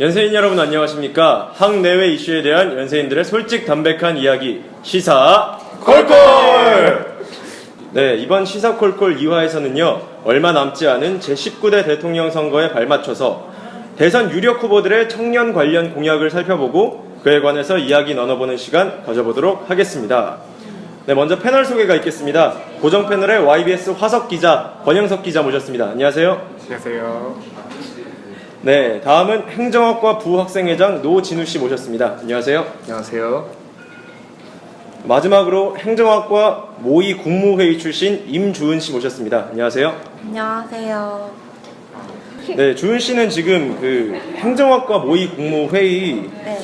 연세인 여러분 안녕하십니까? 학내외 이슈에 대한 연세인들의 솔직 담백한 이야기 시사 콜콜! 네, 이번 시사 콜콜 2화에서는요 얼마 남지 않은 제19대 대통령 선거에 발맞춰서 대선 유력 후보들의 청년 관련 공약을 살펴보고 그에 관해서 이야기 나눠보는 시간 가져보도록 하겠습니다. 네, 먼저 패널 소개가 있겠습니다. 고정 패널의 YBS 화석 기자, 권영석 기자 모셨습니다. 안녕하세요. 안녕하세요. 네, 다음은 행정학과 부학생회장 노진우 씨 모셨습니다. 안녕하세요. 안녕하세요. 마지막으로 행정학과 모의 국무회의 출신 임주은 씨 모셨습니다. 안녕하세요. 안녕하세요. 네, 주은 씨는 지금 그 행정학과 모의 국무회의 네.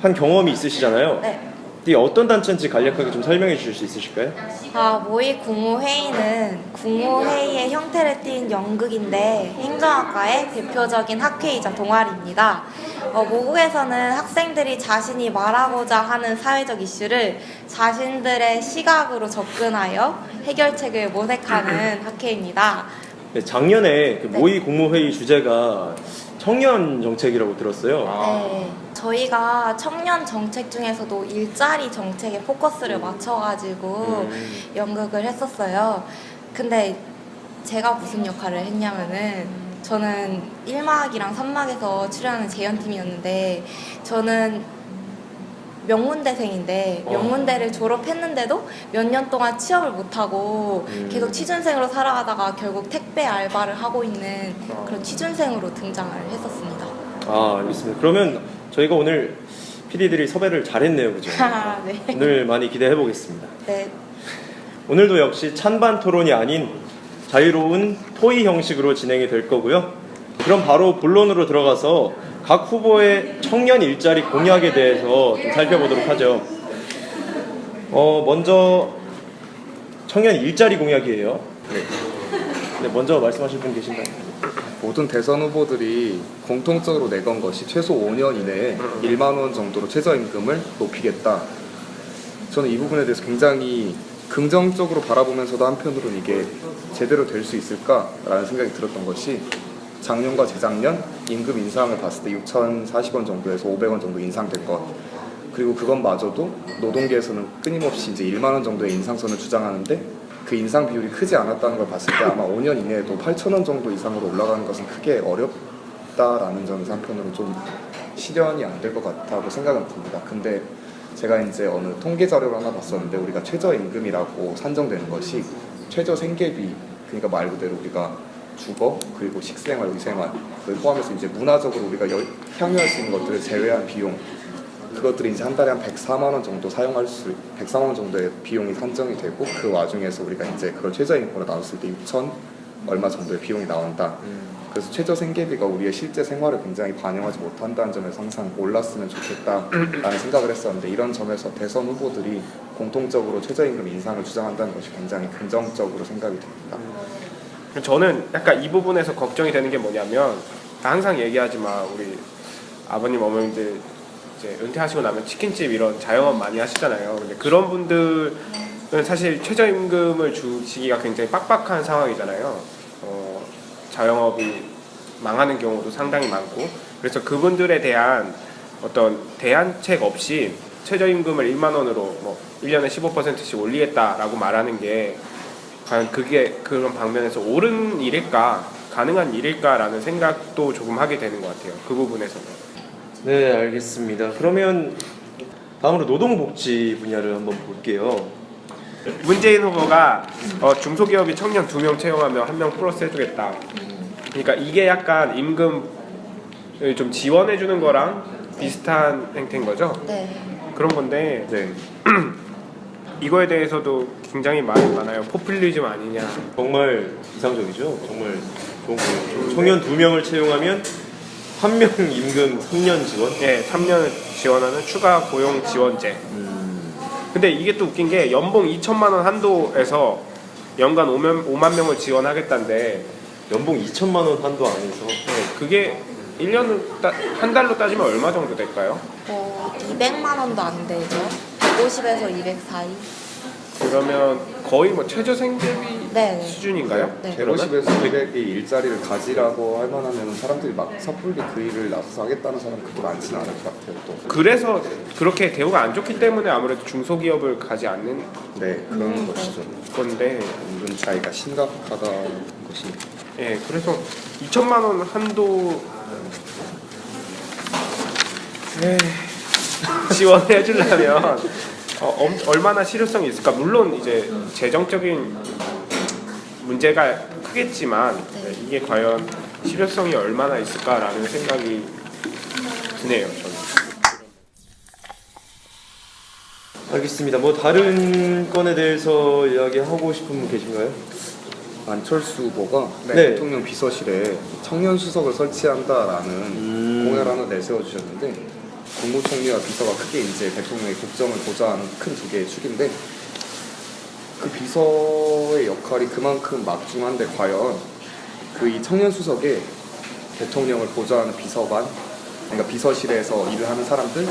한 경험이 있으시잖아요. 네. 이게 어떤 단체인지 간략하게 좀 설명해 주실 수 있으실까요? 모의 국무회의는 국무회의의 형태를 띈 연극인데 행정학과의 대표적인 학회이자 동아리입니다. 모국에서는 학생들이 자신이 말하고자 하는 사회적 이슈를 자신들의 시각으로 접근하여 해결책을 모색하는 학회입니다. 네, 작년에 그 모의 국무회의 주제가 청년 정책이라고 들었어요. 네, 저희가 청년 정책 중에서도 일자리 정책에 포커스를 맞춰가지고 연극을 했었어요. 근데 제가 무슨 역할을 했냐면은 저는 1막이랑 3막에서 출연하는 재연팀이었는데 저는 명문대생인데 명문대를 졸업했는데도 몇 년 동안 취업을 못하고 계속 취준생으로 살아가다가 결국 택배 알바를 하고 있는 그런 취준생으로 등장을 했었습니다. 알겠습니다. 그러면 저희가 오늘 PD들이 섭외를 잘했네요, 그죠? 네. 오늘 많이 기대해 보겠습니다. 네. 오늘도 역시 찬반 토론이 아닌 자유로운 토의 형식으로 진행이 될 거고요. 그럼 바로 본론으로 들어가서 각 후보의 청년 일자리 공약에 대해서 좀 살펴보도록 하죠. 먼저 청년 일자리 공약이에요. 네, 먼저 말씀하실 분 계신가요? 모든 대선 후보들이 공통적으로 내건 것이 최소 5년 이내에 1만 원 정도로 최저임금을 높이겠다. 저는 이 부분에 대해서 굉장히 긍정적으로 바라보면서도 한편으로는 이게 제대로 될 수 있을까라는 생각이 들었던 것이 작년과 재작년 임금 인상을 봤을 때 6,040원 정도에서 500원 정도 인상된 것, 그리고 그것마저도 노동계에서는 끊임없이 이제 1만 원 정도의 인상선을 주장하는데 그 인상 비율이 크지 않았다는 걸 봤을 때 아마 5년 이내에도 8,000원 정도 이상으로 올라가는 것은 크게 어렵다라는 점에서 한편으로 좀 실현이 안 될 것 같다고 생각은 듭니다. 근데 제가 이제 어느 통계 자료를 하나 봤었는데 우리가 최저임금이라고 산정되는 것이 최저 생계비, 그러니까 말 그대로 우리가 주거 그리고 식생활, 의생활 포함해서 이제 문화적으로 우리가 향유할 수 있는 것들을 제외한 비용, 그것들이 이제 한 달에 한 104만 원 정도 104만 원 정도의 비용이 산정이 되고 그 와중에서 우리가 이제 그걸 최저임금으로 나눴을 때 6천 얼마 정도의 비용이 나온다. 그래서 최저 생계비가 우리의 실제 생활을 굉장히 반영하지 못한다는 점에서 항상 올랐으면 좋겠다라는 생각을 했었는데, 이런 점에서 대선 후보들이 공통적으로 최저임금 인상을 주장한다는 것이 굉장히 긍정적으로 생각이 됩니다. 저는 약간 이 부분에서 걱정이 되는 게 뭐냐면, 항상 얘기하지만 우리 아버님 어머님들 이제 은퇴하시고 나면 치킨집 이런 자영업 많이 하시잖아요. 근데 그런 분들은 사실 최저임금을 주시기가 굉장히 빡빡한 상황이잖아요. 자영업이 망하는 경우도 상당히 많고, 그래서 그분들에 대한 어떤 대안책 없이 최저임금을 1만 원으로 뭐 1년에 15%씩 올리겠다라고 말하는 게 과연 그게 그런 방면에서 옳은 일일까, 가능한 일일까라는 생각도 조금 하게 되는 것 같아요. 그 부분에서는. 네, 알겠습니다. 그러면 다음으로 노동복지 분야를 한번 볼게요. 문재인 후보가 중소기업이 청년 2명 채용하면 1명 플러스 해주겠다. 그러니까 이게 약간 임금을 좀 지원해주는 거랑 비슷한 행태인 거죠? 네. 그런 건데 네, 이거에 대해서도 굉장히 말이 많아요. 포퓰리즘 아니냐. 정말 이상적이죠. 정말 좋은 거예요. 청년 2명을 채용하면 1명 임금 3년 지원? 네, 3년을 지원하는 추가 고용 지원제. 근데 이게 또 웃긴 게 연봉 2천만 원 한도에서 연간 5만 명을 지원하겠다는데, 연봉 2천만 원 한도 안에서 그게 1년 한 달로 따지면 얼마 정도 될까요? 200만 원도 안 되죠. 150에서 200 사이. 그러면 거의 뭐 최저생계비 네. 수준인가요? 네. 150에서 200의 일자리를 가지라고 할 만하면 사람들이 막 섣불리 그 일을 나서서 하겠다는 사람은 그렇게 많지는 않을 것 같아요. 또. 그래서 그렇게 대우가 안 좋기 때문에 아무래도 중소기업을 가지 않는 네, 그런 것이죠. 건데, 은근 차이가 심각하다는 것이. 예, 그래서 2천만 원 한도 지원해 주려면 얼마나 실효성이 있을까? 물론 이제 재정적인 문제가 크겠지만 네. 이게 과연 실효성이 얼마나 있을까라는 생각이 드네요. 저는. 알겠습니다. 뭐 다른 건에 대해서 이야기하고 싶은 분 계신가요? 안철수 후보가 네. 대통령 비서실에 청년 수석을 설치한다라는 공약을 하나 내세워주셨는데 국무총리와 비서가 크게 이제 대통령의 국정을 보좌하는 큰 두 개의 축인데 그 비서의 역할이 그만큼 막중한데 과연 그 이 청년 수석에 대통령을 보좌하는 비서관, 그러니까 비서실에서 일을 하는 사람들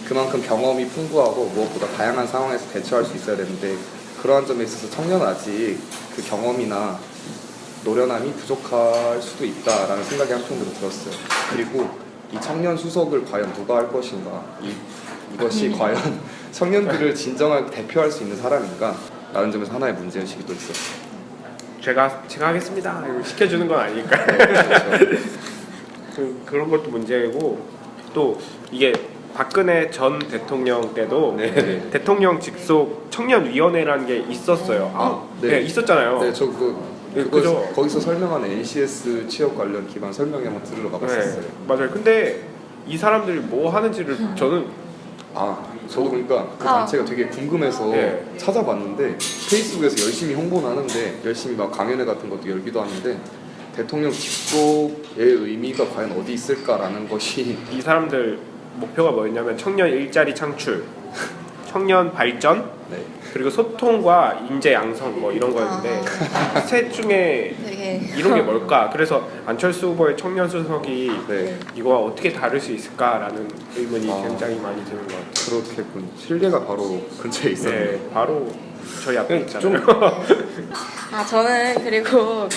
그만큼 경험이 풍부하고 무엇보다 다양한 상황에서 대처할 수 있어야 되는데 그러한 점에 있어서 청년은 아직 그 경험이나 노련함이 부족할 수도 있다라는 생각이 한편으로 들었어요. 그리고 이 청년 수석을 과연 누가 할 것인가, 이것이 과연 청년들을 진정하게 대표할 수 있는 사람인가 라는 점에서 하나의 문제의식이 또 있었어요. 제가 하겠습니다. 이거 시켜주는 건 아니니까. 그런 것도 문제고 또 이게 박근혜 전 대통령 때도 네. 대통령 직속 청년위원회라는 게 있었어요. 네, 있었잖아요. 네, 저 그죠? 거기서 설명하는 NCS 취업 관련 기반 설명회 한번 들으러 가봤었어요. 네, 맞아요. 근데 이 사람들이 뭐 하는지를 저는 저도 그러니까 그 단체가 되게 궁금해서 네. 찾아봤는데 페이스북에서 열심히 홍보는 하는데 열심히 막 강연회 같은 것도 열기도 하는데 대통령 직속의 의미가 과연 어디 있을까라는 것이 이 사람들 목표가 뭐였냐면 청년 일자리 창출, 청년 발전, 네. 그리고 소통과 인재 양성 뭐 이런 거였는데 셋 중에 되게 이런 게 뭘까? 그래서 안철수 후보의 청년 수석이 네. 이거와 어떻게 다를 수 있을까라는 의문이 굉장히 많이 드는 것 같아요. 그렇겠군. 실내가 바로 근처에 있었네요. 네, 바로 저희 앞에 있잖아요. 저는 그리고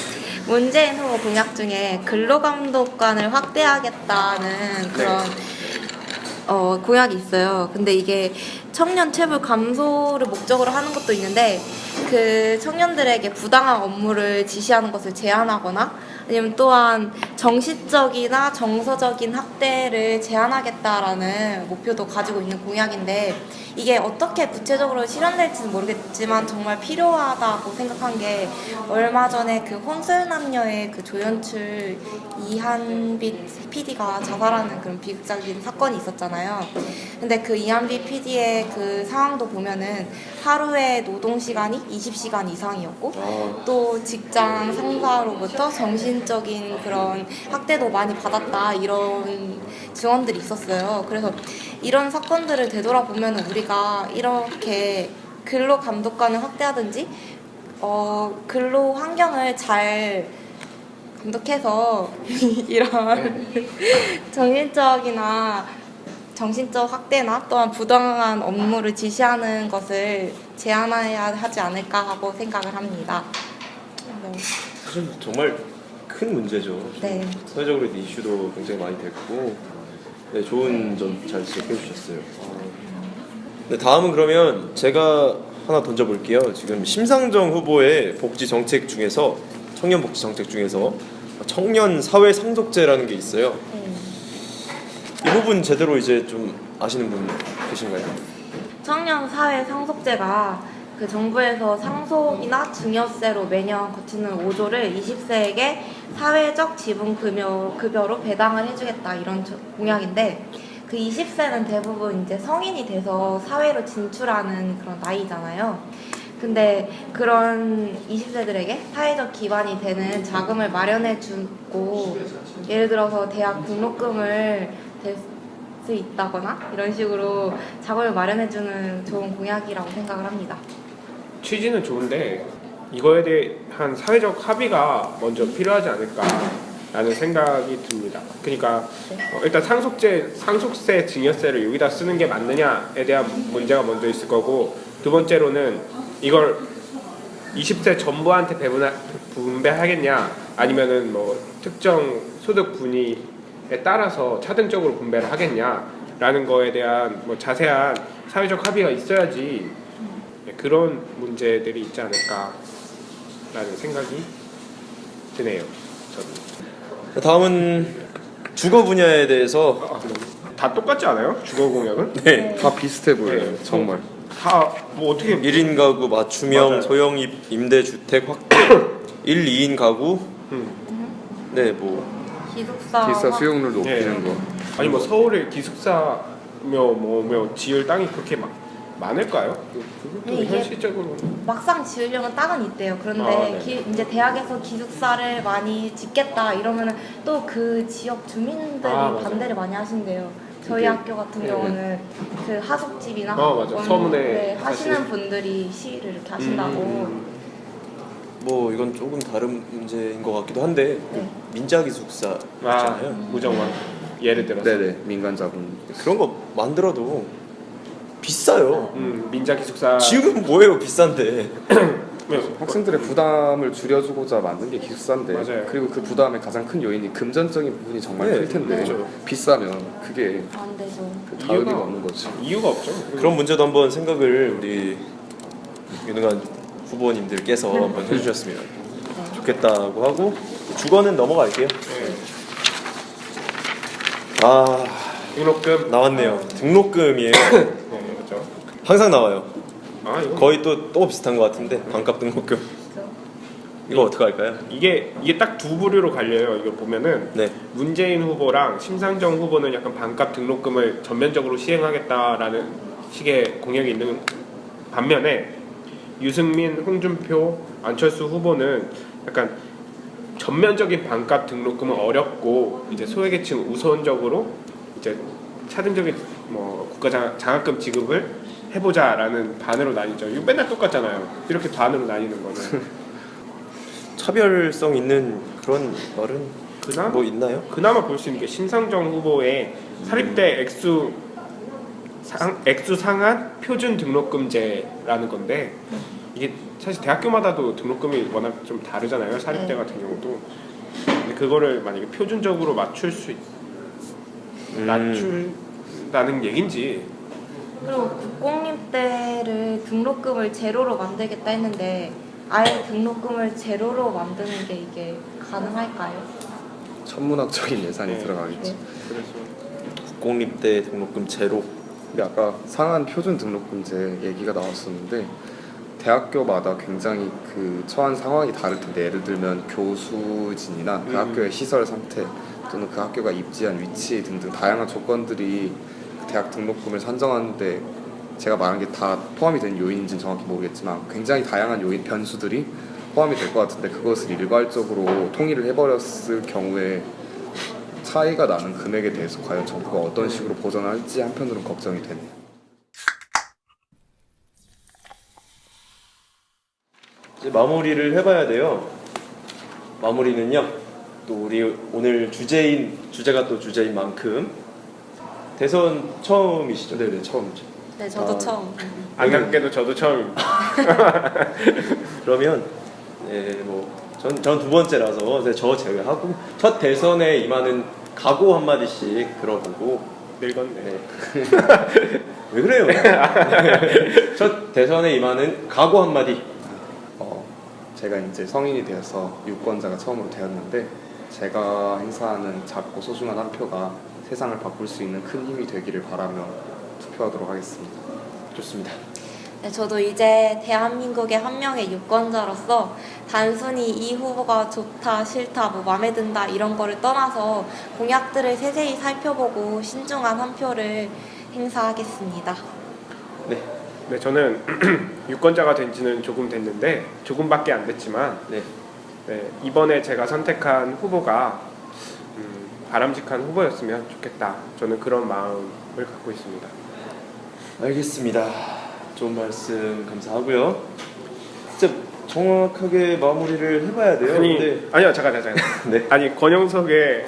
문재인 후보 공약 중에 근로감독관을 확대하겠다는 그런 공약이 있어요. 근데 이게 청년 체불 감소를 목적으로 하는 것도 있는데 그 청년들에게 부당한 업무를 지시하는 것을 제한하거나 아니면 또한 정신적이나 정서적인 학대를 제한하겠다라는 목표도 가지고 있는 공약인데 이게 어떻게 구체적으로 실현될지는 모르겠지만 정말 필요하다고 생각한 게 얼마 전에 그 혼술남녀의 그 조연출 이한빛 PD가 자살하는 그런 비극적인 사건이 있었잖아요. 근데 그 이한빛 PD의 그 상황도 보면은 하루에 노동 시간이 20시간 이상이었고 또 직장 상사로부터 정신적인 그런 학대도 많이 받았다 이런 증언들이 있었어요. 그래서 이런 사건들을 되돌아보면 우리가 이렇게 근로 감독관을 확대하든지 근로 환경을 잘 감독해서 이런 정신적 학대나 또한 부당한 업무를 지시하는 것을 제한해야 하지 않을까 하고 생각을 합니다. 네. 사실 정말 큰 문제죠. 네. 사회적으로 이슈도 굉장히 많이 됐고, 네, 좋은 점 잘 지적해 주셨어요. 네, 다음은 그러면 제가 하나 던져볼게요. 지금 심상정 후보의 복지 정책 중에서 청년 복지 정책 중에서 청년 사회 상속제라는 게 있어요. 이 부분 제대로 이제 좀 아시는 분 계신가요? 청년 사회 상속제가 그 정부에서 상속이나 증여세로 매년 거치는 5조를 20세에게 사회적 지분 급여로 배당을 해주겠다 이런 공약인데 그 20세는 대부분 이제 성인이 돼서 사회로 진출하는 그런 나이잖아요. 근데 그런 20세들에게 사회적 기반이 되는 자금을 마련해주고 예를 들어서 대학 등록금을 댈 수 있다거나 이런 식으로 자금을 마련해주는 좋은 공약이라고 생각을 합니다. 취지는 좋은데 이거에 대한 사회적 합의가 먼저 필요하지 않을까라는 생각이 듭니다. 그러니까 일단 상속세, 증여세를 여기다 쓰는 게 맞느냐에 대한 문제가 먼저 있을 거고 두 번째로는 이걸 20세 전부한테 분배하겠냐 아니면은 뭐 특정 소득 분위에 따라서 차등적으로 분배를 하겠냐라는 거에 대한 뭐 자세한 사회적 합의가 있어야지 그런 문제들이 있지 않을까라는 생각이 드네요. 저는. 다음은 주거 분야에 대해서 다 똑같지 않아요? 주거 공약은? 네. 다 비슷해 보여요. 네. 정말. 다 뭐 어떻게 1인 가구 맞춤형 맞아요. 소형 임대주택 확대 1, 2인 가구 네 뭐 기숙사 수용률 높이는 네. 거. 아니 뭐 서울에 기숙사며 뭐며 지을 땅이 그렇게 많을까요? 그것도 네, 이게- 현실적으로 막상 지으려면 땅은 있대요. 그런데 아, 네. 이제 대학에서 기숙사를 많이 짓겠다 이러면은 또 그 지역 주민들이 아, 맞아요. 반대를 많이 하신대요. 저희 이게- 학교 같은 네. 경우는 그 하숙집이나 맞아. 서문에 네, 하시는 사실- 분들이 시위를 이렇게 하신다고. 뭐 이건 조금 다른 문제인 것 같기도 한데 네. 민자 기숙사 아 있잖아요. 무정왕 예를 들어서 네네. 민간 자금. 그런 거 만들어도 비싸요. 민자 기숙사 지금 뭐예요 비싼데. 학생들의 부담을 줄여주고자 만든 게 기숙사인데 맞아요. 그리고 그 부담의 가장 큰 요인이 금전적인 부분이 정말 네, 클 텐데 그렇죠. 비싸면 그게 안 되죠. 그 다음이 없는 거지. 이유가 없죠. 그런 문제도 한번 생각을 우리 유능한 후보님들께서 한번 해주셨으면 좋겠다고 하고 주거는 넘어갈게요. 네. 아 등록금 나왔네요. 등록금이에요. 네, 그렇죠. 항상 나와요. 아 이거 거의 또 비슷한 것 같은데 반값 등록금. 이거 어떻게 할까요? 이게 딱 두 부류로 갈려요. 이거 보면은 네. 문재인 후보랑 심상정 후보는 약간 반값 등록금을 전면적으로 시행하겠다라는 식의 공약이 있는 반면에 유승민, 홍준표, 안철수 후보는 약간 전면적인 반값 등록금은 어렵고 이제 소외계층 우선적으로 이제 차등적인 뭐 국가 장학금 지급을 해보자라는 반으로 나뉘죠. 이거 맨날 똑같잖아요. 이렇게 반으로 나뉘는 거는 차별성 있는 그런 말은 뭐 있나요? 그나마 볼 수 있는 게 심상정 후보의 사립대 액수 상한 표준 등록금제라는 건데 이게 사실 대학교마다도 등록금이 워낙 좀 다르잖아요. 사립대 같은 경우도. 근데 그거를 만약에 표준적으로 낮춘다는 얘긴지. 그리고 국공립대를 등록금을 제로로 만들겠다 했는데 아예 등록금을 제로로 만드는 게 이게 가능할까요? 천문학적인 예산이 네. 들어가겠지. 네. 그래서 국공립대 등록금 제로. 근데 아까 상한 표준 등록금제 얘기가 나왔었는데 대학교마다 굉장히 그 처한 상황이 다를 텐데 예를 들면 교수진이나 그 학교의 시설 상태 또는 그 학교가 입지한 위치 등등 다양한 조건들이 그 대학 등록금을 산정하는데 제가 말한 게 다 포함이 된 요인인지는 정확히 모르겠지만 굉장히 다양한 요인 변수들이 포함이 될 것 같은데 그것을 일괄적으로 통일을 해버렸을 경우에 차이가 나는 금액에 대해서 과연 정부가 어떤 식으로 보전할지 한편으로는 걱정이 되네요. 이제 마무리를 해봐야 돼요. 마무리는요. 또 우리 오늘 주제가 또 주제인 만큼 대선 처음이시죠? 네네 처음이죠. 네, 저도 아. 처음. 안타깝게도 저도 처음 그러면 전 두 번째라서 이제 저 제외하고 첫 대선에 임하는 각오 한 마디씩 들어보고 늙었네. 네. 왜 그래요? 첫 대선에 임하는 각오 한 마디. 제가 이제 성인이 되어서 유권자가 처음으로 되었는데 제가 행사하는 작고 소중한 한 표가 세상을 바꿀 수 있는 큰 힘이 되기를 바라며 투표하도록 하겠습니다. 좋습니다. 네, 저도 이제 대한민국의 한 명의 유권자로서 단순히 이 후보가 좋다, 싫다, 뭐 마음에 든다 이런 거를 떠나서 공약들을 세세히 살펴보고 신중한 한 표를 행사하겠습니다. 네. 네, 저는 유권자가 된 지는 조금 됐는데 조금밖에 안 됐지만 네. 이번에 제가 선택한 후보가 바람직한 후보였으면 좋겠다. 저는 그런 마음을 갖고 있습니다. 알겠습니다. 좋은 말씀 감사하고요. 진짜 정확하게 마무리를 해봐야 돼요. 근데 아니요, 잠깐. 네. 아니 권영석의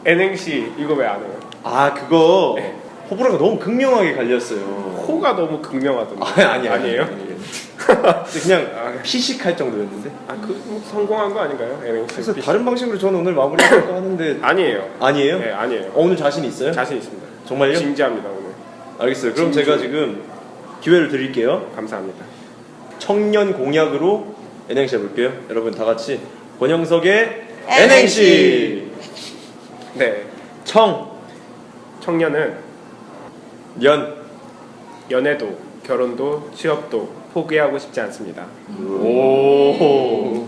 N행시 이거 왜 안 해요? 아 그거 네. 호불호가 너무 극명하게 갈렸어요. 코가 너무 극명하던데. 아니에요. 근데 그냥 피식할 정도였는데. 그 성공한 거 아닌가요? NNC. 그래서 다른 방식으로 저는 오늘 마무리할까 하는데 아니에요. 아니에요? 네, 아니에요. 오늘 자신 있어요? 자신 있습니다. 정말요? 진지합니다 오늘. 알겠어요. 그럼 제가 지금 기회를 드릴게요. 감사합니다. 청년 공약으로 N행시 해볼게요. 여러분 다 같이 권영석의 N행시. 네, 청년은 년. 연애도 결혼도 취업도 포기하고 싶지 않습니다. 오.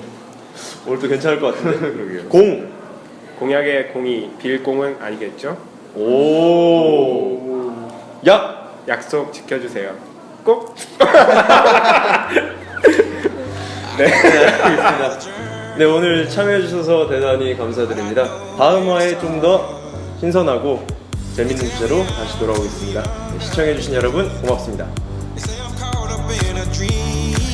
오늘도 괜찮을 것 같은데. 그러게요. 공. 공약의 공이 빌 공은 아니겠죠? 오. 약. 약속 지켜주세요. 꼭. 알겠습니다. 네, 오늘 참여해주셔서 대단히 감사드립니다. 다음 화에 좀 더 신선하고 재밌는 주제로 다시 돌아오겠습니다. 네, 시청해주신 여러분 고맙습니다. They say I'm caught up in a dream.